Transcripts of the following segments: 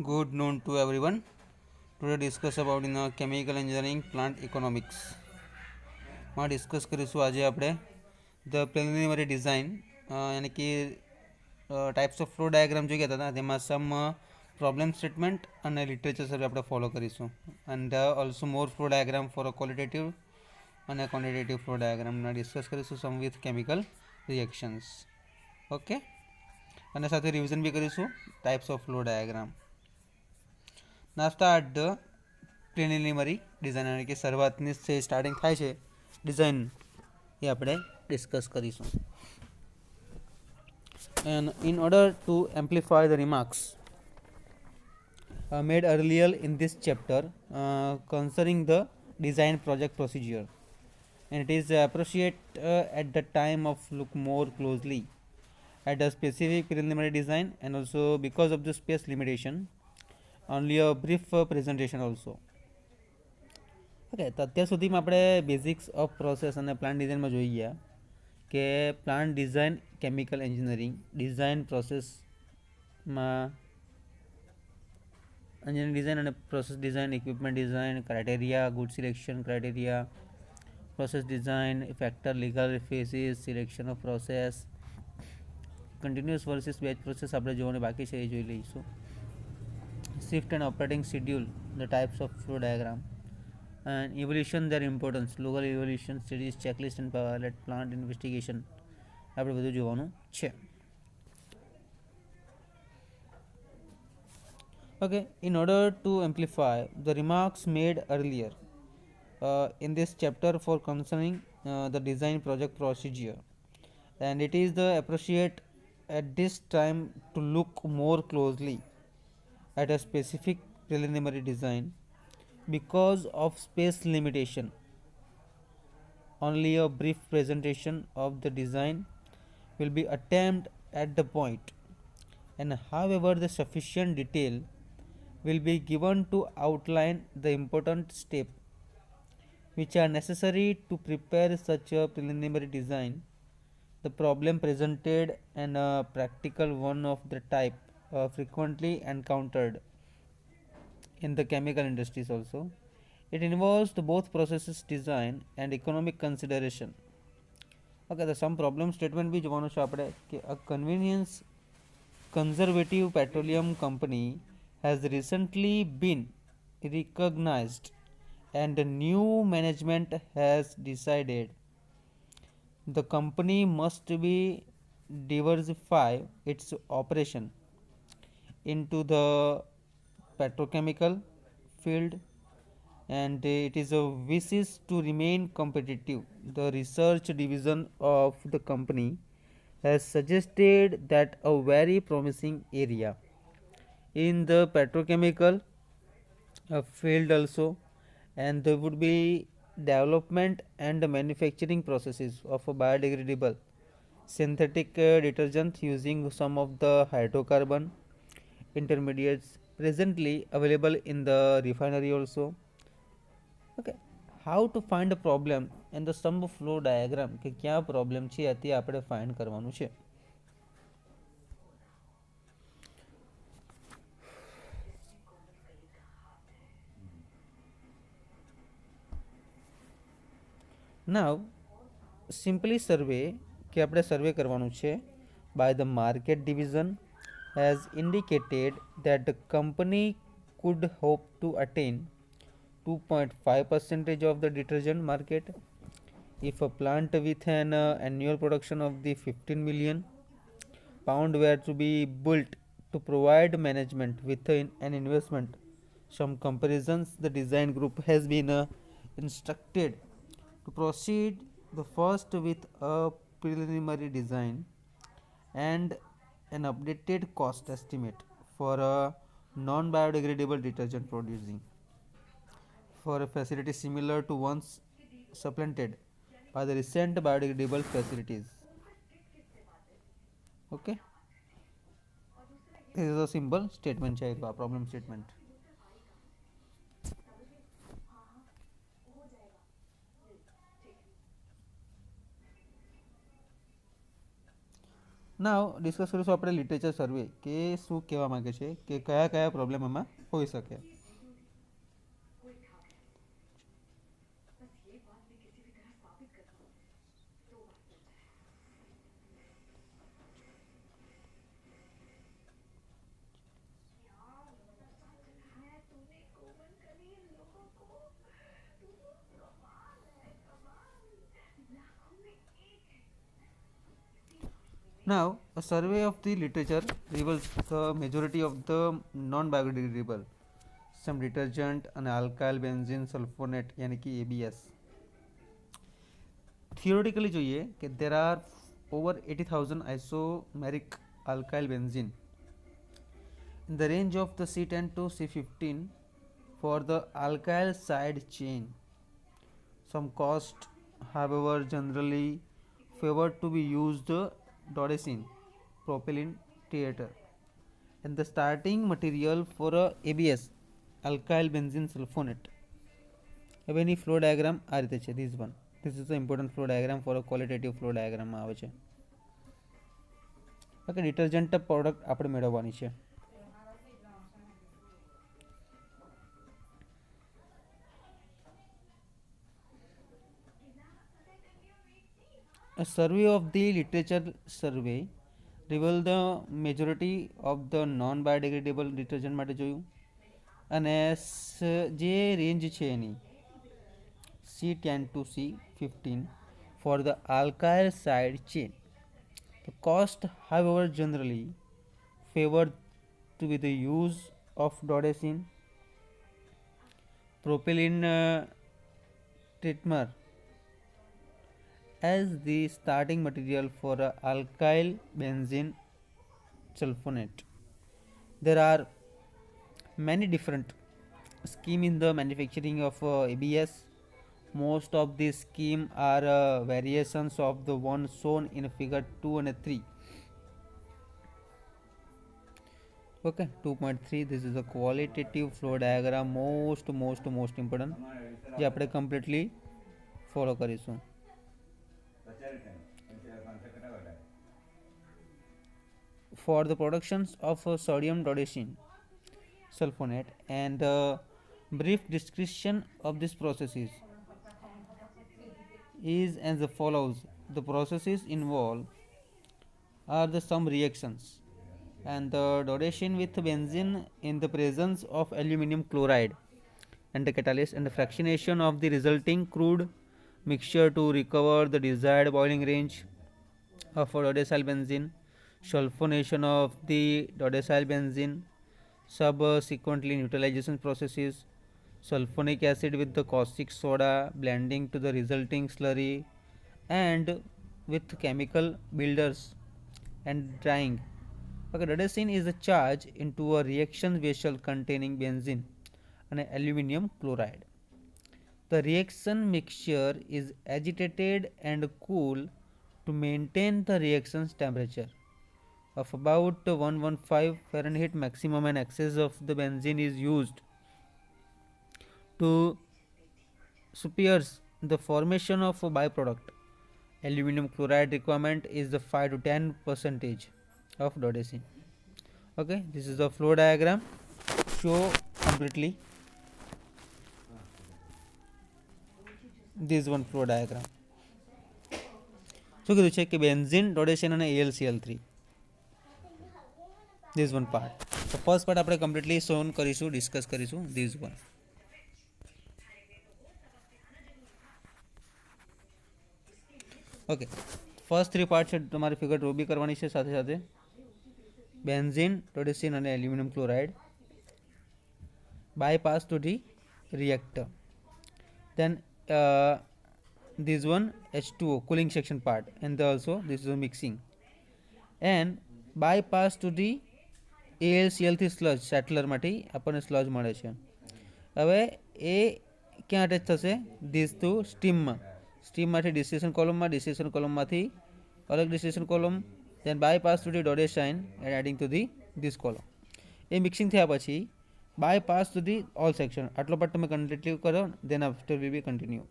Good noon to everyone. Today discuss about in chemical engineering plant economics. માં discuss કરીશું આજે આપણે the preliminary design યાनी कि types of flow diagram जो कहता था તેમાં સમ પ્રોબ્લેમ સ્ટેટમેન્ટ અને લિટરેચર સર્વે આપણે ફોલો કરીશું and also more flow diagram for a qualitative અને ક્વોન્ટિટેટિવ ફ્લો ડાયગ્રામના ડિસ્કસ કરીશું સમ વિથ કેમિકલ રિએક્શન્સ. ઓકે, અને સાથે રિવિઝન બી કરીશું ટાઈપ્સ ઓફ ફ્લો ડાયગ્રામ. ના સ્ટાર્ટ ધ પ્રિલિમિનરી ડિઝાઇન એટલે કે શરૂઆતની સ્ટાર્ટિંગ થાય છે ડિઝાઇન એ આપણે ડિસ્કસ કરીશું. And in order to amplify the remarks made earlier in this chapter concerning the design project procedure, and it is appropriate at the time of look more closely at a specific preliminary design, and also because of the space limitation only a brief presentation also. Okay, તો અત્યાર સુધીમાં આપણે basics off process અને plant ડિઝાઇનમાં જોઈ ગયા કે plant design chemical engineering design પ્રોસેસમાં એન્જિનિયરિંગ ડિઝાઇન અને process design, equipment design, criteria, good selection criteria, process design, factor, legal faces, selection off process, continuous versus batch process આપણે જોવાની બાકી છે એ જોઈ લઈશું. Shift and operating schedule, the types of flow diagram, and evolution, their importance, local evolution studies, checklist and pilot plant investigation આપણે બધું જોવાનું છે. Okay, in order to amplify the remarks made earlier in this chapter for concerning the design project procedure, and it is the appropriate at this time to look more closely at a specific preliminary design because of space limitation. Only a brief presentation of the design will be attempted at the point, and however the sufficient detail will be given to outline the important steps which are necessary to prepare such a preliminary design, the problem presented and a practical one of the type frequently encountered in the chemical industries also. It involves the both processes design and economic consideration. Okay, the some problem statement બી જોવાનું છે આપણે કે a convenience conservative petroleum company has recently been recognized and the new management has decided the company must be diversify its operation into the petrochemical field, and it is a wishes to remain competitive. The research division of the company has suggested that a very promising area in the petrochemical field also, and there would be development and manufacturing processes of a biodegradable synthetic detergent using some of the hydrocarbon intermediates presently available in the refinery also. Okay, how to find a problem and the sum flow diagram કે ક્યાં problem છે તે આપણે find કરવાનું છે. Now simply survey કે આપણે survey કરવાનું છે by the market division has indicated that the company could hope to attain 2.5% of the detergent market if a plant with an annual production of the 15 million pound were to be built to provide management with an investment. Some comparisons, the design group has been instructed to proceed the first with a preliminary design and an updated cost estimate for a non-biodegradable detergent producing for a facility similar to ones supplanted by the recent biodegradable facilities. Okay, this is a simple statement છે આ problem statement. નાવ discuss કરીશું આપણે literature સર્વે કે શું કહેવા માગે છે કે કયા કયા પ્રોબ્લેમ એમાં હોઈ શકે. Now, a survey of the literature reveals the majority of the non-biodegradable, some detergent and alkyl benzene sulfonate यानी कि ABS. Theoretically જોઈએ કે there are over 80,000 isomeric alkyl benzene in the range of the C10 to C15 for the alkyl side chain. Some cost, however, generally favored to be used Dodecine, propylene theater, and the starting material for a ABS, alkyl benzene sulfonate. હવે એની flow diagram આ રીતે છે. This is the important flow diagram for a qualitative flow diagram માં આવે છે. Okay, detergent product આપણે મેળવવાની છે. A survey of the literature survey reveal the majority of the non-biodegradable detergent માટે જોયું અને જે રેન્જ છે એની C10 to C15 for the alkyl side chain. The cost, however, generally favored to be the use of Dodecine, propylene trimer as the starting material for alkyl benzene sulfonate. There are many different schemes in the manufacturing of ABS. Most of these schemes are variations of the one shown in figure 2 and 3. Okay, 2.3. This is a qualitative flow diagram, most important જે આપણે completely follow કરીશું. For the productions of sodium dodecine sulfonate and brief description of this processes is as follows. The processes involved are the some reactions and the dodecine with benzene in the presence of aluminum chloride and the catalyst and the fractionation of the resulting crude mixture to recover the desired boiling range of dodecyl benzene, sulfonation of the dodecyl benzene, subsequently neutralization processes, sulfonic acid with the caustic soda blending to the resulting slurry and with chemical builders and drying. Okay, dodecine is a charge into a reaction vessel containing benzene and aluminum chloride. The reaction mixture is agitated and cooled to maintain the reaction's temperature of about 115 Fahrenheit maximum, and excess of the benzene is used to suppress the formation of a byproduct. Aluminum chloride requirement is the 5 to 10 percentage of dodecine. Okay, this is the flow diagram. Show completely this one flow diagram. શું કીધું છે કે benzene, ડોડેસિન અને AlCl3. This one part. So first part આપણે completely shown કરીશું, discuss કરીશું. This one. Okay, first 3 part છે તમારે ફિગર ડ્રો બી કરવાની છે સાથે સાથે. બેન્ઝીન, ડોડેસિન અને aluminium chloride bypass to the reactor. Then this one H2O cooling section part, and also this is a mixing, and bypass to the AlCl3 sludge સેટલર માંથી આપણને sludge મળે છે. હવે એ ક્યાં અટેચ થશે? ધીસ ટુ સ્ટીમમાં. સ્ટીમમાંથી ડિસ્ટિલેશન કોલમમાંથી અલગ distillation column, then bypass to the dodecine and adding to the this column. A mixing થયા પછી bypass to the all section. આટલો પાર્ટ તમે કમ્પ્લીટલી કરો, then after we will continue.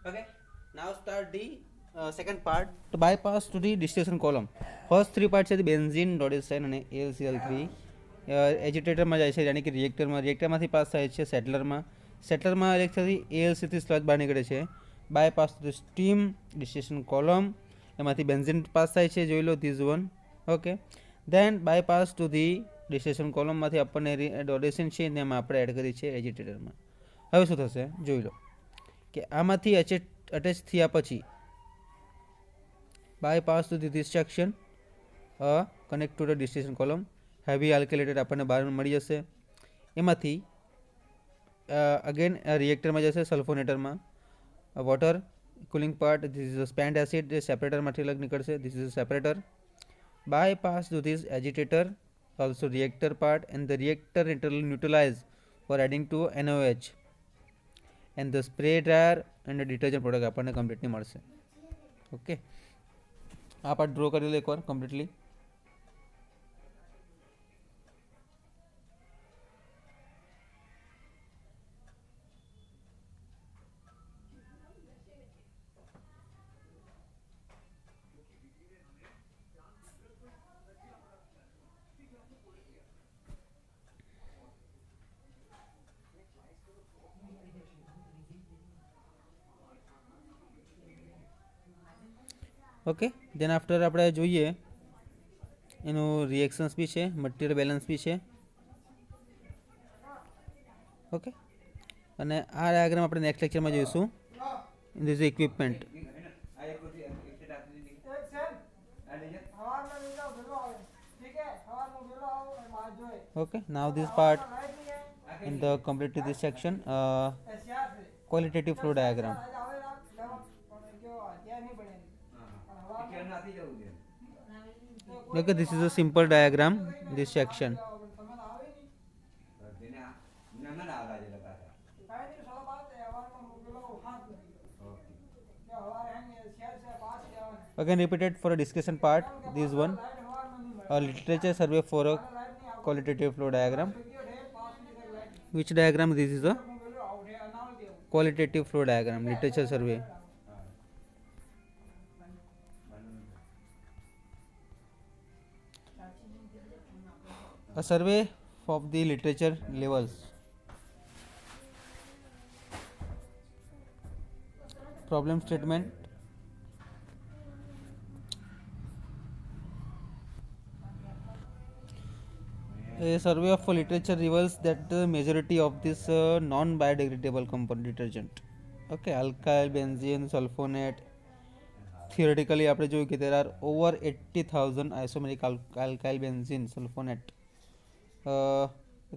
Okay, now start the second part. To bypass to the distillation column. First three parts છે benzene, ડોડેસાઇન અને AlCl3 એજિટેટરમાં જાય છે, યાની કે રિએક્ટરમાંથી પાસ થાય છે સેટલરમાં ઇલેક્ટ્રિકથી AlC3 સ્લજ બહાર નીકળે છે. Bypass to steam distillation column, એમાંથી બેન્ઝીન પાસ થાય છે, જોઈ લો these one. Okay, then bypass to the distillation કોલમમાંથી આપણને ડોડેસાઇન છે ને એમાં આપણે એડ કરી છે એજિટેટરમાં. હવે શું થશે જોઈ લો કે આમાંથી અટેચ થયા પછી bypass to this section connect to the distillation column, heavy alkylated આપણને બહાર મળી જશે. એમાંથી અગેન રિએક્ટરમાં જશે સલ્ફોનેટરમાં, water cooling part, this is spend acid જે સેપરેટરમાંથી અલગ નીકળશે, this is separator. Bypass to this agitator, also reactor part, and the reactor neutralise for adding to NaOH, and the spray dryer and detergent product આપણને completely મળશે. Okay, આ part draw કરી લો એકવાર કમ્પ્લીટલી. ઓકે, દેન આફ્ટર આપણે જોઈએ એનું reactions બી છે, મટીરિયલ બેલેન્સ બી છે. ઓકે, અને આ ડાયાગ્રામ આપણે નેક્સ્ટ લેક્ચરમાં જોઈશું. This equipment. Okay, now this part in the completed this section, qualitative flow diagram. Okay, this is a simple diagram, this section. Again repeated for a discussion part, this one, a literature survey for a qualitative flow diagram. Which diagram? This is a qualitative flow diagram, literature survey. A survey of the literature levels. Problem statement. A survey of literature reveals that the majority of this non-biodegradable compound detergent, okay, alkyl benzene sulfonate, theoretically આપણે જોયું કે there are over 80,000 isomeric alkyl benzene sulfonate.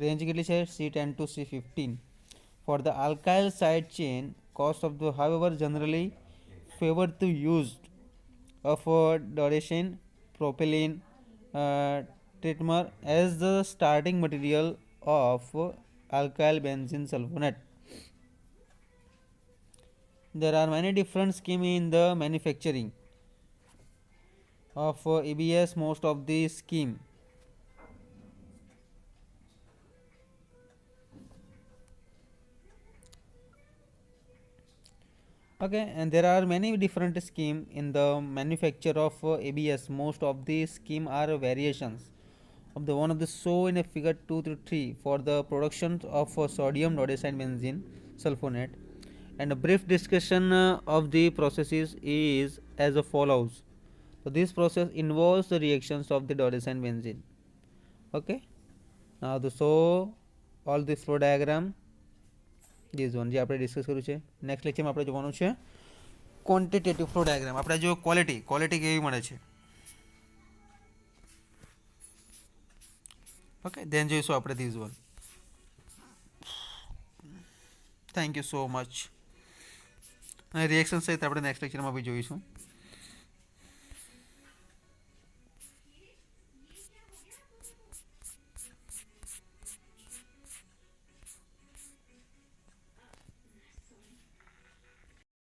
Range કેટલી છે? C10 to C15. For the alkyl side chain, cost of the however generally favor to use of dodecyne propylene trimmer as the starting material of alkyl benzene sulfonate. There are many different schemes in the manufacturing of ABS. Most of the scheme okay, and there are many different scheme in the manufacture of ABS. Most of the scheme are variations of the one of the show in a figure 2 to 3 for the production of sodium dodecyne benzene sulfonate. And a brief discussion of the processes is as follows. So this process involves the reactions of the dodecyne benzene. Okay, now the show all the flow diagram, this one જે આપણે discuss કર્યું છે. Next લેક્ચરમાં આપણે જોવાનું છે quantitative flow diagram. આપણે જો ક્વોલિટી કેવી મળે છે. ઓકે, દેન જોઈશું આપણે this one. Thank you so much. અને રિએક્શન સહિત આપણે નેક્સ્ટ લેક્ચરમાં બી જોઈશું.